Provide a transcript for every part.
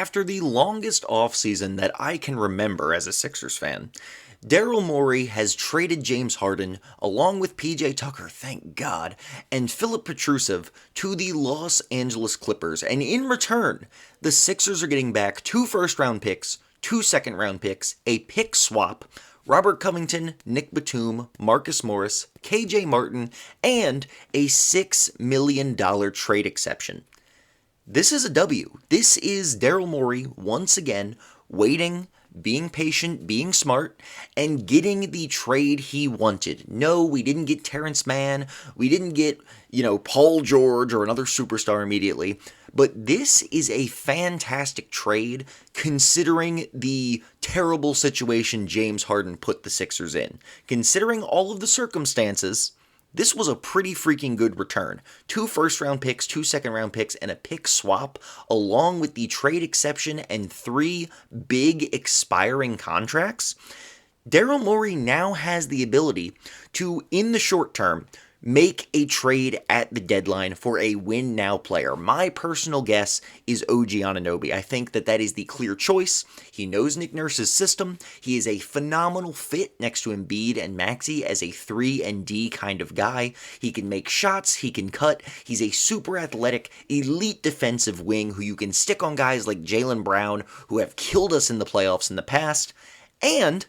after the longest offseason that I can remember as a Sixers fan, Daryl Morey has traded James Harden, along with PJ Tucker, thank God, and Philip Petrusev to the Los Angeles Clippers. And in return, the Sixers are getting back 2 first-round picks, 2 second-round picks, a pick swap, Robert Covington, Nick Batum, Marcus Morris, KJ Martin, and a $6 million trade exception. This is a W. This is Daryl Morey once again waiting, being patient, being smart, and getting the trade he wanted. No, we didn't get Terrence Mann. We didn't get, Paul George or another superstar immediately. But this is a fantastic trade considering the terrible situation James Harden put the Sixers in. Considering all of the circumstances, this was a pretty freaking good return. 2 first-round picks, 2 second-round picks, and a pick swap, along with the trade exception and 3 big expiring contracts. Daryl Morey now has the ability to, in the short term, make a trade at the deadline for a win-now player. My personal guess is OG Anunoby. I think that is the clear choice. He knows Nick Nurse's system. He is a phenomenal fit next to Embiid and Maxey as a 3-and-D kind of guy. He can make shots. He can cut. He's a super athletic, elite defensive wing who you can stick on guys like Jaylen Brown, who have killed us in the playoffs in the past. And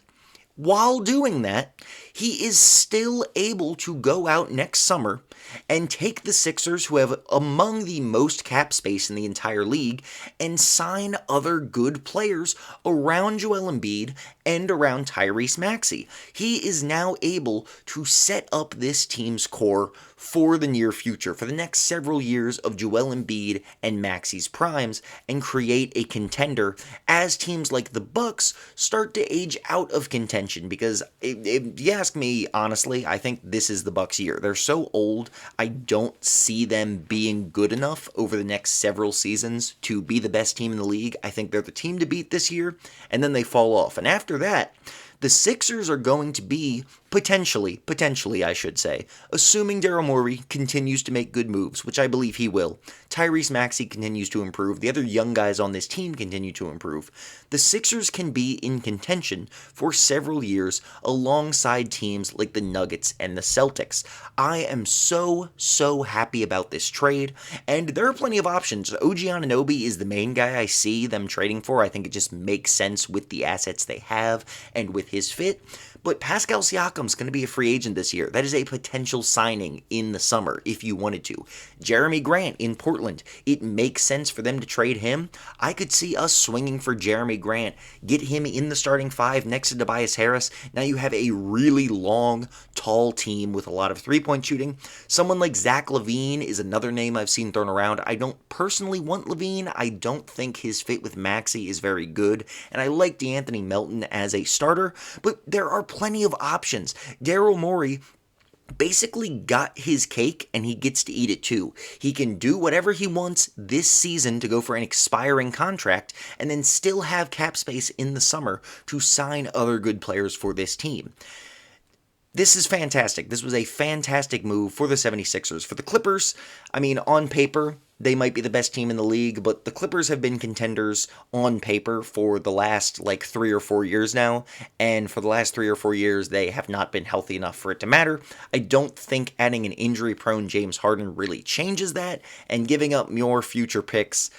while doing that, he is still able to go out next summer and take the Sixers, who have among the most cap space in the entire league, and sign other good players around Joel Embiid and around Tyrese Maxey. He is now able to set up this team's core for the near future, for the next several years of Joel Embiid and Maxey's primes, and create a contender as teams like the Bucks start to age out of contention. Because if you ask me honestly, I think this is the Bucks' year. They're so old, I don't see them being good enough over the next several seasons to be the best team in the league. I think they're the team to beat this year, and then they fall off. And after that, the Sixers are going to be, potentially, I should say, assuming Daryl Morey continues to make good moves, which I believe he will. Tyrese Maxey continues to improve. The other young guys on this team continue to improve. The Sixers can be in contention for several years alongside teams like the Nuggets and the Celtics. I am so happy about this trade, and there are plenty of options. OG Anunoby is the main guy I see them trading for. I think it just makes sense with the assets they have and with his fit. But Pascal Siakam's going to be a free agent this year. That is a potential signing in the summer if you wanted to. Jeremy Grant in Portland. It makes sense for them to trade him. I could see us swinging for Jeremy Grant. Get him in the starting 5 next to Tobias Harris. Now you have a really long, tall team with a lot of three-point shooting. Someone like Zach LaVine is another name I've seen thrown around. I don't personally want LaVine. I don't think his fit with Maxey is very good. And I like DeAnthony Melton as a starter. But there are plenty of options. Daryl Morey basically got his cake and he gets to eat it too. He can do whatever he wants this season to go for an expiring contract and then still have cap space in the summer to sign other good players for this team. This is fantastic. This was a fantastic move for the 76ers. For the Clippers, on paper, they might be the best team in the league, but the Clippers have been contenders on paper for the last 3 or 4 years now, and for the last 3 or 4 years, they have not been healthy enough for it to matter. I don't think adding an injury-prone James Harden really changes that, and giving up more future picks,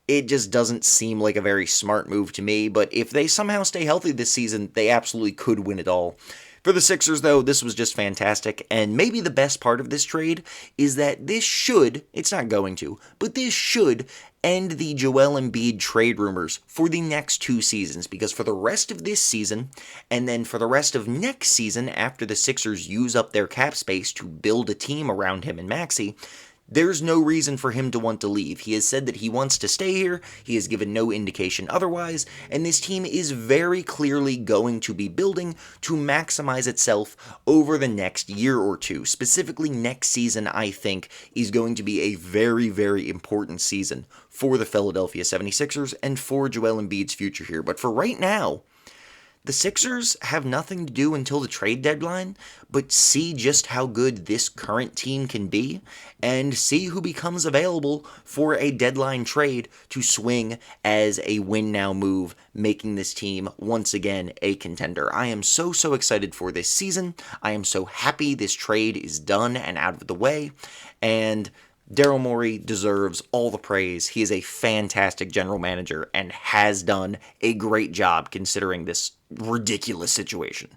it just doesn't seem like a very smart move to me, but if they somehow stay healthy this season, they absolutely could win it all. For the Sixers, though, this was just fantastic, and maybe the best part of this trade is that this should, it's not going to, but this should end the Joel Embiid trade rumors for the next 2 seasons, because for the rest of this season, and then for the rest of next season, after the Sixers use up their cap space to build a team around him and Maxey, there's no reason for him to want to leave. He has said that he wants to stay here. He has given no indication otherwise, and this team is very clearly going to be building to maximize itself over the next year or two. Specifically, next season, I think, is going to be a very, very important season for the Philadelphia 76ers and for Joel Embiid's future here. But for right now, The Sixers have nothing to do until the trade deadline, but see just how good this current team can be, and see who becomes available for a deadline trade to swing as a win-now move, making this team once again a contender. I am so excited for this season. I am so happy this trade is done and out of the way, and Daryl Morey deserves all the praise. He is a fantastic general manager and has done a great job considering this ridiculous situation.